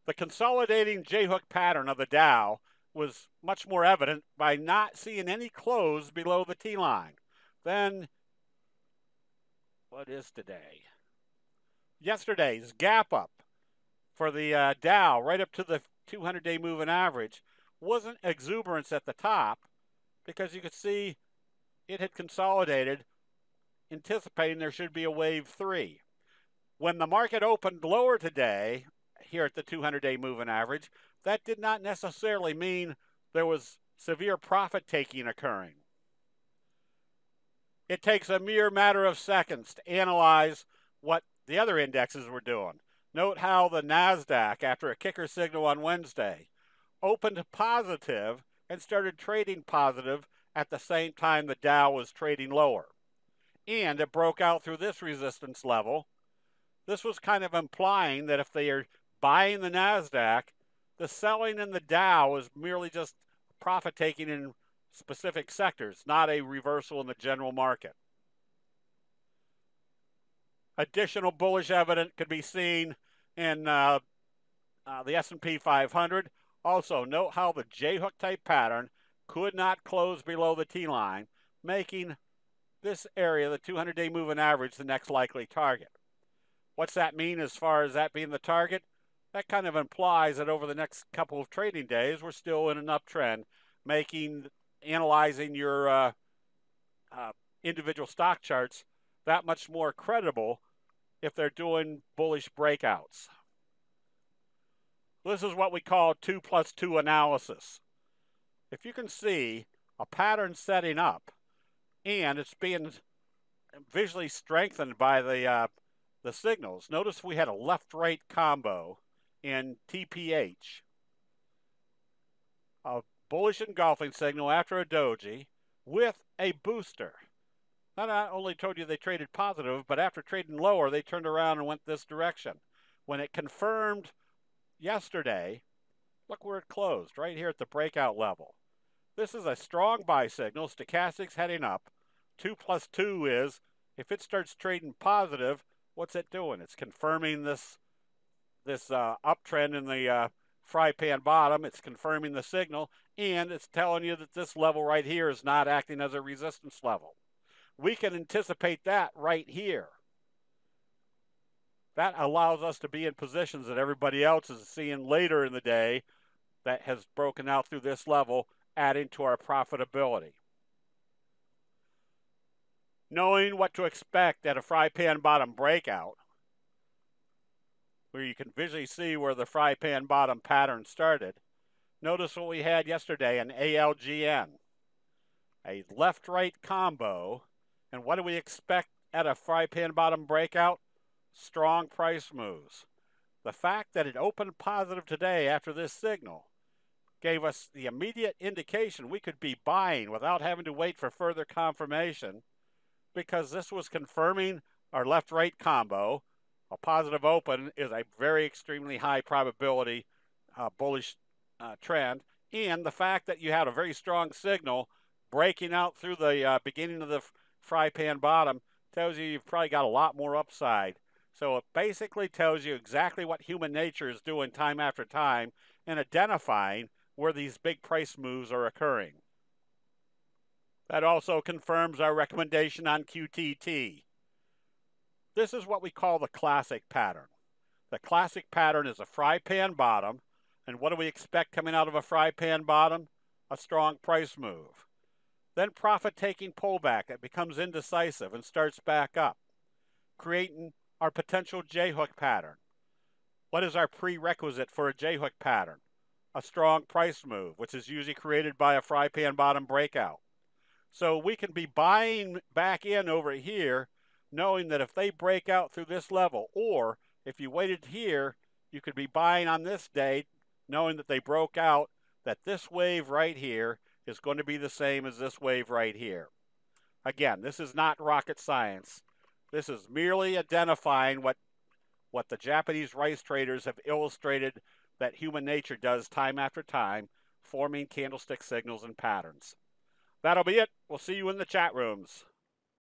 The consolidating J-hook pattern of the Dow was much more evident by not seeing any close below the T-line. Then, what is today? Yesterday's gap up for the Dow right up to the 200-day moving average wasn't exuberance at the top because you could see it had consolidated, anticipating there should be a wave 3. When the market opened lower today, here at the 200-day moving average, that did not necessarily mean there was severe profit taking occurring. It takes a mere matter of seconds to analyze what the other indexes were doing. Note how the NASDAQ, after a kicker signal on Wednesday, opened positive and started trading positive at the same time the Dow was trading lower. And it broke out through this resistance level. This was kind of implying that if they are buying the NASDAQ, the selling in the Dow is merely just profit taking in specific sectors, not a reversal in the general market. Additional bullish evidence could be seen in the S&P 500. Also, note how the J-hook type pattern could not close below the T-line, making this area, the 200-day moving average, the next likely target. What's that mean as far as that being the target? That kind of implies that over the next couple of trading days, we're still in an uptrend, making analyzing your individual stock charts that much more credible if they're doing bullish breakouts. This is what we call 2 + 2 analysis. If you can see a pattern setting up and it's being visually strengthened by the signals. Notice we had a left-right combo in TPH. A bullish engulfing signal after a doji with a booster. Not only told you they traded positive, but after trading lower, they turned around and went this direction. When it confirmed yesterday, look where it closed, right here at the breakout level. This is a strong buy signal. Stochastics heading up. 2 + 2 is, if it starts trading positive, what's it doing? It's confirming this uptrend in the fry pan bottom. It's confirming the signal, and it's telling you that this level right here is not acting as a resistance level. We can anticipate that right here. That allows us to be in positions that everybody else is seeing later in the day that has broken out through this level, adding to our profitability. Knowing what to expect at a fry pan bottom breakout, where you can visually see where the fry pan bottom pattern started, notice what we had yesterday in ALGN. A left-right combo, and what do we expect at a fry pan bottom breakout? Strong price moves. The fact that it opened positive today after this signal gave us the immediate indication we could be buying without having to wait for further confirmation, because this was confirming our left-right combo. A positive open is a very extremely high probability bullish trend, and the fact that you had a very strong signal breaking out through the beginning of the fry pan bottom tells you you've probably got a lot more upside. So it basically tells you exactly what human nature is doing time after time and identifying where these big price moves are occurring. That also confirms our recommendation on QTT. This is what we call the classic pattern. The classic pattern is a fry pan bottom, and what do we expect coming out of a fry pan bottom? A strong price move. Then profit-taking pullback that becomes indecisive and starts back up, creating our potential J-hook pattern. What is our prerequisite for a J-hook pattern? A strong price move, which is usually created by a fry pan bottom breakout. So we can be buying back in over here, knowing that if they break out through this level, or if you waited here, you could be buying on this day, knowing that they broke out, that this wave right here is going to be the same as this wave right here. Again, this is not rocket science. This is merely identifying what the Japanese rice traders have illustrated that human nature does time after time, forming candlestick signals and patterns. That'll be it. We'll see you in the chat rooms.